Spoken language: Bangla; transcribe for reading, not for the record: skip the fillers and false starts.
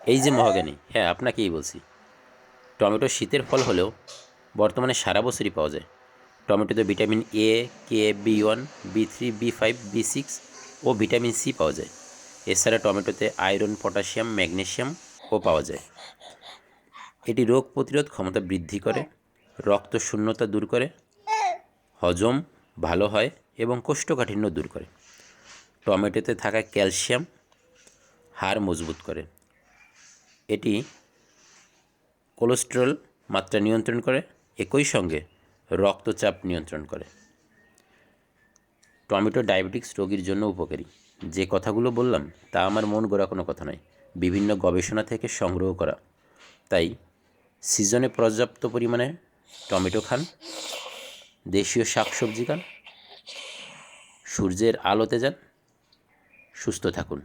এই যে মহাজ্ঞানী, হ্যাঁ আপনাকেই বলছি। টমেটো শীতের ফল হলেও বর্তমানে সারা বছরই পাওয়া যায়। টমেটোতে vitamin A, K, B one, বি3, বি5, বি6 O vitamin C পাওয়া যায়। এছাড়া টমেটোতে আয়রন, পটাশিয়াম, ম্যাগনেসিয়ামও পাওয়া যায়। এটি রোগ প্রতিরোধ ক্ষমতা বৃদ্ধি করে, রক্ত শূন্যতা দূর করে, হজম ভালো হয় এবং কোষ্ঠকাঠিন্য দূর করে। টমেটোতে থাকা ক্যালসিয়াম হাড় মজবুত করে। এটি কোলেস্টেরল মাত্রা নিয়ন্ত্রণ করে, একই সঙ্গে রক্তচাপ নিয়ন্ত্রণ করে। টমেটো ডায়াবেটিক্স রোগীর জন্য উপকারী। যে কথাগুলো বললাম তা আমার মন গড়া কোনো কথা নয়, বিভিন্ন গবেষণা থেকে সংগ্রহ করা। তাই সিজনে পর্যাপ্ত পরিমাণে টমেটো খান, দেশীয় শাকসবজি খান, সূর্যের আলোতে যান, সুস্থ থাকুন।